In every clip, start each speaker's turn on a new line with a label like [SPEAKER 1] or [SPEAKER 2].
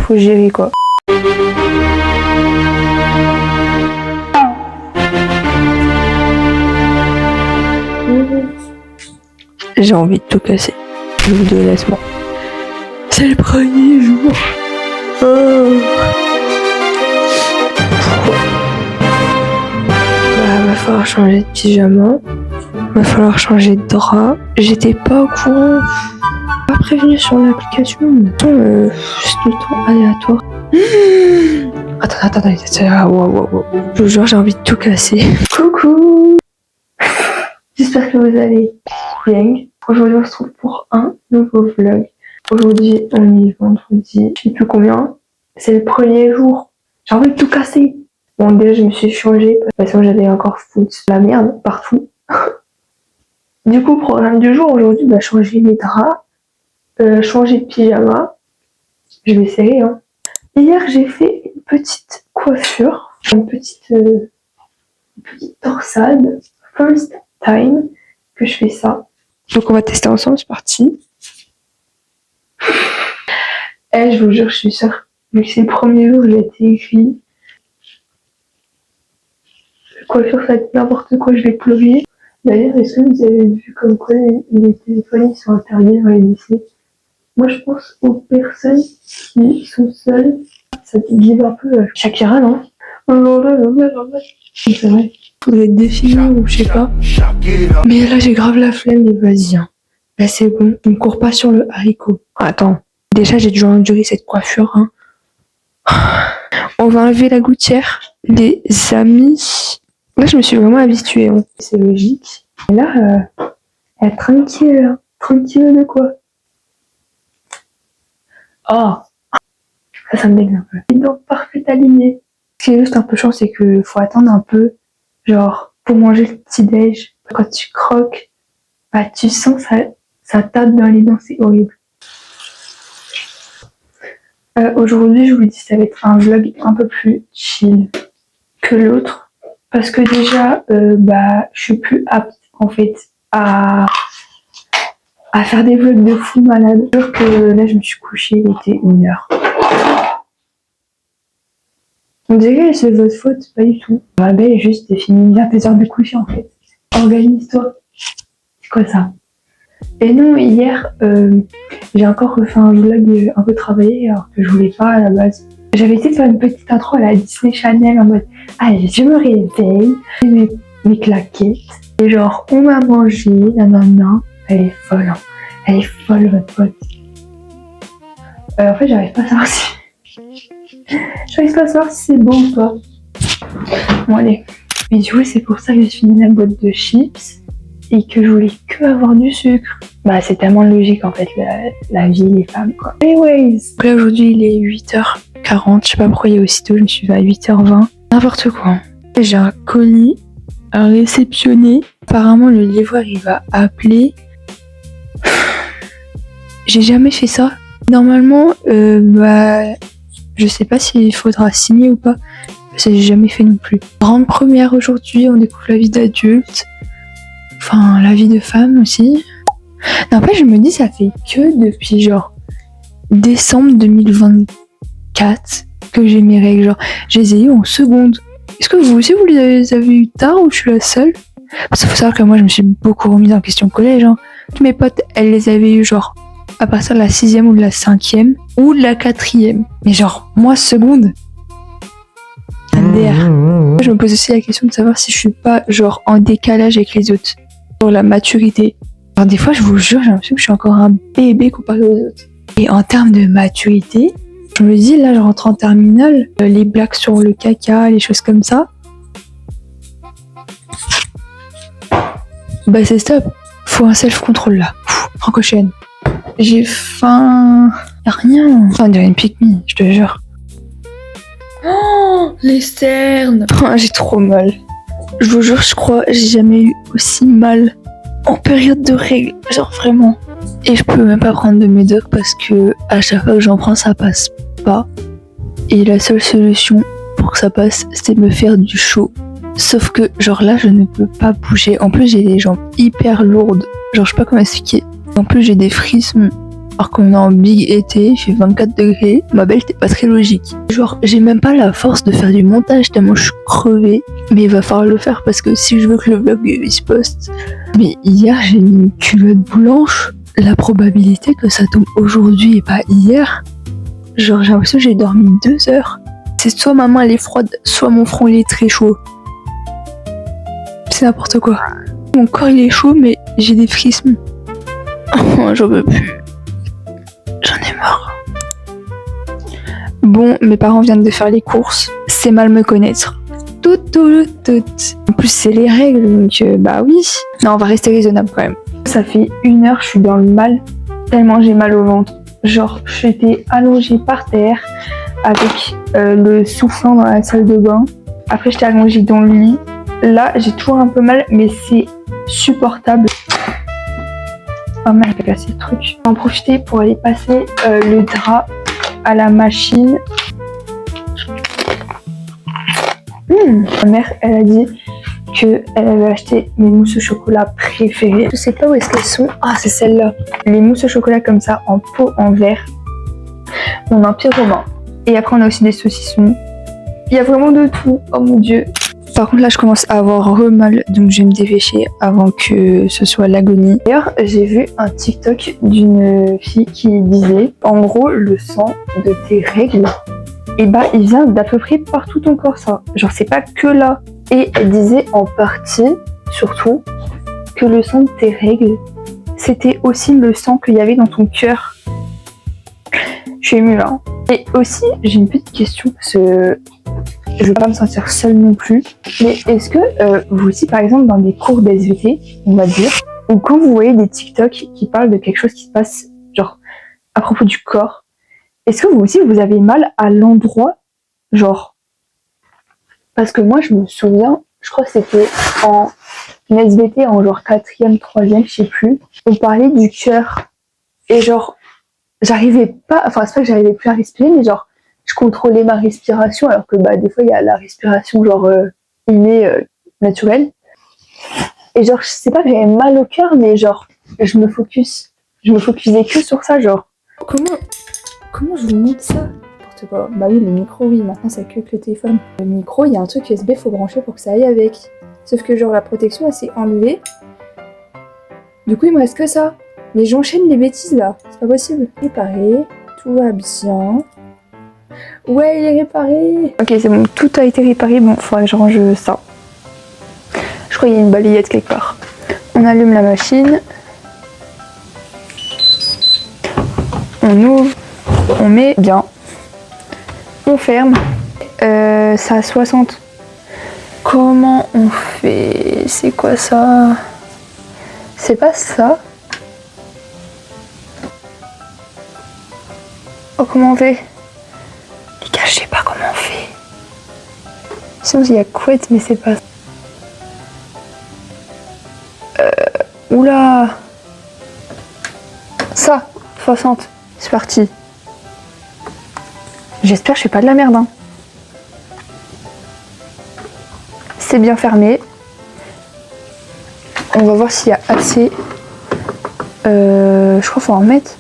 [SPEAKER 1] faut gérer quoi. J'ai envie de tout casser. Je vous dis honnêtement. C'est le premier jour. Oh. Va falloir changer de pyjama. Va falloir changer de drap. J'étais pas au courant. Pas prévenu sur l'application. C'est tout le temps aléatoire. Attends. Wow. Je vous jure, j'ai envie de tout casser. Coucou. J'espère que vous allez bien. Aujourd'hui, on se retrouve pour un nouveau vlog. Aujourd'hui, on est vendredi. Je sais plus combien. C'est le premier jour. J'ai envie de tout casser. Bon, déjà, je me suis changée parce que j'avais encore foutu la merde partout. Du coup, programme du jour, aujourd'hui, bah, changer les draps, changer de pyjama. Je vais essayer, hein. Hier, j'ai fait une petite coiffure, une petite torsade. First time que je fais ça. Donc, on va tester ensemble, c'est parti. Et je vous jure, je suis sûre, vu que c'est le premier jour, j'ai été écrit. Coiffure, ça va être n'importe quoi, je vais pleurer. D'ailleurs, est-ce que vous avez vu comme quoi les téléphones sont interdits dans les lycées? Moi, je pense aux personnes qui sont seules. Ça te guide un peu Shakira, non? C'est vrai. Vous êtes défilé ou je sais pas. Mais là, j'ai grave la flemme, mais vas-y. Hein. Là, c'est bon. On ne court pas sur le haricot. Attends. Déjà, j'ai dû endurer cette coiffure. Hein. On va enlever la gouttière. Les amis. Là, je me suis vraiment habituée. Hein. C'est logique. Et là, elle est tranquille. Hein. Tranquille de quoi? Oh. Ça me dégue un peu. Et donc, parfait aligné. Ce qui est juste un peu chiant, c'est qu'il faut attendre un peu. Genre, pour manger le petit-déj. Quand tu croques, bah, tu sens ça tape dans les dents. C'est horrible. Aujourd'hui, je vous dis, ça va être un vlog un peu plus chill que l'autre. Parce que déjà, je suis plus apte, en fait, à faire des vlogs de fou malade. Je jure que là, je me suis couchée, il était 1h. On dirait que c'est votre faute, pas du tout. Ma belle, juste, t'es fini bien tes heures de coucher, en fait. Organise-toi. C'est quoi ça? Et non, hier, j'ai encore refait un vlog un peu travaillé, alors que je voulais pas à la base. J'avais essayé de faire une petite intro à la Disney Channel en mode « Allez, je me réveille, mes claquettes. » Et genre, on m'a mangé, nanana. Elle est folle, hein. Elle est folle, votre pote. En fait, j'arrive pas à savoir si... J'arrive pas à savoir si c'est bon ou pas. Bon, allez. Mais du coup, c'est pour ça que j'ai fini la boîte de chips et que je voulais que avoir du sucre. Bah, c'est tellement logique, en fait, la vie, les femmes, quoi. Anyways. Après, aujourd'hui, il est 8h40. Je sais pas pourquoi il est aussitôt. Je me suis levée à 8h20. N'importe quoi. J'ai un colis à réceptionner. Apparemment, le livreur, il va appeler. J'ai jamais fait ça. Normalement, je sais pas s'il faudra signer ou pas. Ça, j'ai jamais fait non plus. Grande première aujourd'hui, on découvre la vie d'adulte. Enfin, la vie de femme aussi. Non, après, je me dis, ça fait que depuis genre décembre 2024 que j'ai mes règles. Genre, je les ai eues en seconde. Est-ce que vous aussi, vous les avez eues tard ou je suis la seule? Parce qu'il faut savoir que moi, je me suis beaucoup remise en question au collège. Hein. Toutes mes potes, elles les avaient eues genre à partir de la 6e ou de la 5e ou de la 4e. Mais genre, moi, seconde. MDR. Je me pose aussi la question de savoir si je suis pas genre en décalage avec les autres. Sur la maturité. Alors, des fois, je vous jure, j'ai l'impression que je suis encore un bébé comparé aux autres. Et en termes de maturité, je me dis, là, je rentre en terminale, les blagues sur le caca, les choses comme ça. Bah, c'est stop. Faut un self-control là. Francochaine. J'ai faim. Y'a rien. On dirait une pique-me, je te jure. Oh, les cernes. Oh, j'ai trop mal. Je vous jure, je crois, j'ai jamais eu aussi mal en période de règles. Genre vraiment. Et je peux même pas prendre de médoc parce que à chaque fois que j'en prends, ça passe pas. Et la seule solution pour que ça passe, c'est de me faire du chaud. Sauf que, genre là, je ne peux pas bouger. En plus, j'ai les jambes hyper lourdes. Genre, je sais pas comment expliquer. En plus, j'ai des frissons. alors qu'on est en big été, il fait 24 degrés. Ma belle, t'es pas très logique. Genre, j'ai même pas la force de faire du montage tellement je suis crevée. Mais il va falloir le faire parce que si je veux que le vlog il se poste. Mais hier, j'ai mis une culotte blanche. La probabilité que ça tombe aujourd'hui et pas hier, genre j'ai l'impression que j'ai dormi 2 heures. C'est soit ma main elle est froide, soit mon front il est très chaud. C'est n'importe quoi. Mon corps il est chaud mais j'ai des frissons. Oh, j'en peux plus. J'en ai marre. Bon, mes parents viennent de faire les courses. C'est mal me connaître. Tout. En plus c'est les règles donc bah oui. Non, on va rester raisonnable quand même. Ça fait 1 heure, je suis dans le mal, tellement j'ai mal au ventre. Genre, j'étais allongée par terre avec le soufflant dans la salle de bain. Après, j'étais allongée dans le lit. Là, j'ai toujours un peu mal, mais c'est supportable. Oh merde, j'ai cassé le truc. Je vais en profiter pour aller passer le drap à la machine. Ma mère, elle a dit qu'elle avait acheté mes mousses au chocolat préférées. Je sais pas où est-ce qu'elles sont. Ah, c'est celle-là. Les mousses au chocolat comme ça, en pot en verre. Mon empire romain. Et après, on a aussi des saucissons. Il y a vraiment de tout. Oh mon dieu. Par contre, là, je commence à avoir mal, donc je vais me dépêcher avant que ce soit l'agonie. D'ailleurs, j'ai vu un TikTok d'une fille qui disait, en gros, le sang de tes règles, et bah, il vient d'à peu près partout ton corps, ça. Genre, c'est pas que là. Et elle disait en partie, surtout, que le sang de tes règles, c'était aussi le sang qu'il y avait dans ton cœur. Je suis émue là. Et aussi, j'ai une petite question, parce que je veux pas me sentir seule non plus. Mais est-ce que vous aussi, par exemple, dans des cours d'SVT, on va dire, ou quand vous voyez des TikTok qui parlent de quelque chose qui se passe, genre, à propos du corps, est-ce que vous aussi, vous avez mal à l'endroit, genre, parce que moi, je me souviens, je crois que c'était en SVT, en genre 4e, 3e, je sais plus. On parlait du cœur. Et genre, j'arrivais pas, enfin, c'est pas que j'arrivais plus à respirer, mais genre, je contrôlais ma respiration, alors que bah, des fois, il y a la respiration, genre, innée, naturelle. Et genre, je sais pas que j'avais mal au cœur, mais genre, je me focusais que sur ça, genre. Comment je vous montre ça? Quoi. Bah oui, le micro, oui, maintenant ça que le téléphone. Le micro, il y a un truc USB, faut brancher pour que ça aille avec. Sauf que genre la protection, elle s'est enlevée. Du coup, il me reste que ça. Mais j'enchaîne les bêtises là, c'est pas possible. Réparé, tout va bien. Ouais, il est réparé. Ok, c'est bon, tout a été réparé. Bon, faudrait que je range ça. Je crois qu'il y a une balayette quelque part. On allume la machine. On ouvre. On met bien. On ferme. Ça a 60. Comment on fait? C'est quoi ça? C'est pas ça? Oh, comment on fait? Les gars, je sais pas comment on fait. Sinon, il y a couette, mais c'est pas ça. Oula! Ça, 60. C'est parti. J'espère que je fais pas de la merde. Hein. C'est bien fermé. On va voir s'il y a assez. Je crois qu'il faut en mettre.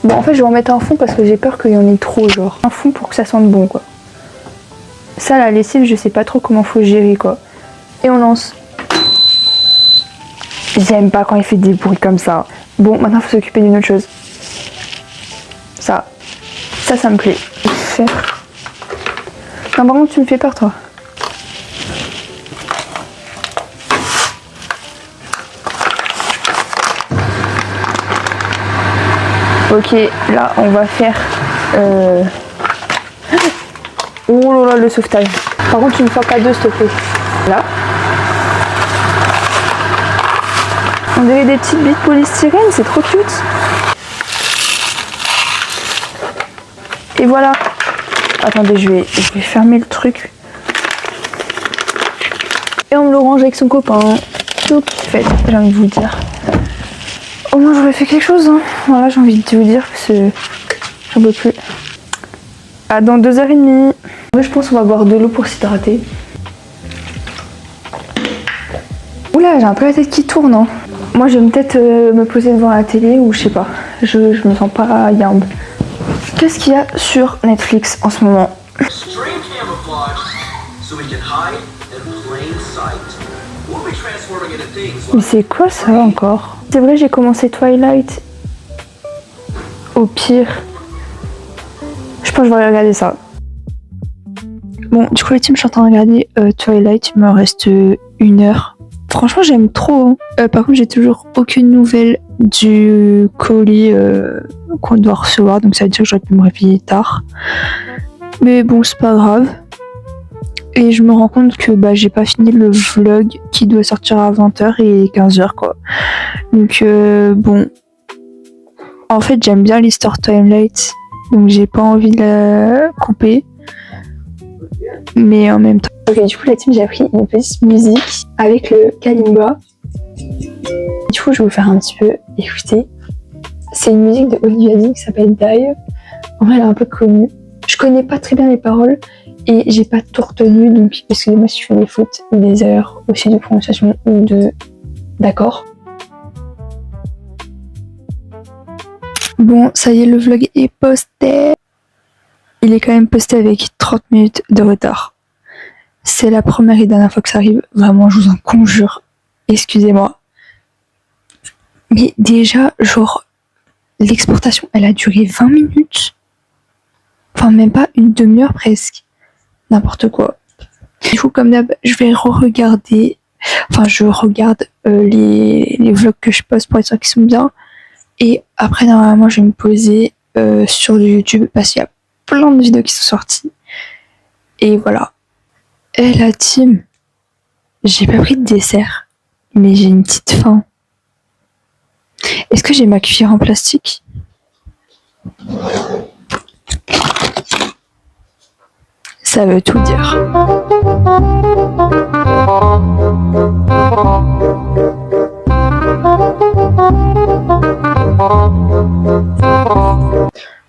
[SPEAKER 1] Bon, en fait, je vais en mettre un fond parce que j'ai peur qu'il y en ait trop, genre. Un fond pour que ça sente bon, quoi. Ça, la lessive, je sais pas trop comment faut gérer, quoi. Et on lance. J'aime pas quand il fait des bruits comme ça. Bon, maintenant, il faut s'occuper d'une autre chose. Ça me plaît. Faire. Non, par contre, tu me fais peur, toi. Ok, là, on va faire... Oh là là, le sauvetage. Par contre, tu me fais pas deux, s'il te plaît. Là. On dirait des petites billes de polystyrène, c'est trop cute. Et voilà. Attendez, je vais fermer le truc. Et on me le range avec son copain. Tout fait, j'ai envie de vous dire. Au moins j'aurais fait quelque chose. Hein. Voilà, j'ai envie de vous dire parce que j'en peux plus. À dans 2h30. Moi je pense qu'on va boire de l'eau pour s'hydrater. Oula, j'ai un peu la tête qui tourne. Hein. Moi, je vais peut-être me poser devant la télé ou je sais pas. Je me sens pas yambe. Qu'est-ce qu'il y a sur Netflix en ce moment? Mais c'est quoi ça encore? C'est vrai, j'ai commencé Twilight. Au pire, je pense que je vais regarder ça. Bon, du coup, la team, je suis en train de regarder Twilight. Il me reste 1 heure. Franchement, j'aime trop. Hein. Par contre, j'ai toujours aucune nouvelle du colis qu'on doit recevoir. Donc, ça veut dire que j'aurais pu me réveiller tard. Mais bon, c'est pas grave. Et je me rends compte que j'ai pas fini le vlog qui doit sortir à 20h et 15h, quoi. Donc, bon. En fait, j'aime bien l'histoire Twilight. Donc, j'ai pas envie de la couper. Mais en même temps. Ok, du coup, la team, j'ai appris une petite musique avec le kalimba. Du coup, je vais vous faire un petit peu écouter. C'est une musique de Olivia Dean qui s'appelle Dive. En vrai, elle est un peu connue. Je connais pas très bien les paroles et j'ai pas tout retenu, donc excusez-moi si je fais des fautes ou des erreurs aussi de prononciation ou d'accord. Bon, ça y est, le vlog est posté. Il est quand même posté avec 30 minutes de retard. C'est la première et dernière fois que ça arrive. Vraiment, je vous en conjure. Excusez-moi. Mais déjà, genre, l'exportation, elle a duré 20 minutes. Enfin, même pas une demi-heure presque. N'importe quoi. Du coup, comme d'hab, je vais re-regarder. Enfin, je regarde les vlogs que je poste pour être sûr qu'ils sont bien. Et après, normalement, je vais me poser sur YouTube parce qu'il y a plein de vidéos qui sont sorties. Et voilà. Et la team, j'ai pas pris de dessert, mais j'ai une petite faim. Est-ce que j'ai ma cuillère en plastique? Ça veut tout dire.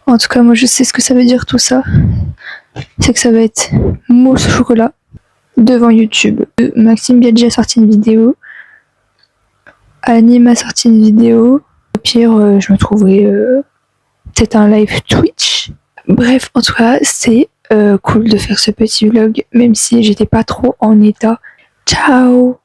[SPEAKER 1] En tout cas, moi je sais ce que ça veut dire tout ça. C'est que ça va être mousse au chocolat devant YouTube. Maxime Biaggi a sorti une vidéo. Annie m'a sorti une vidéo. Au pire, je me trouverai peut-être un live Twitch. Bref, en tout cas, c'est cool de faire ce petit vlog, même si j'étais pas trop en état. Ciao!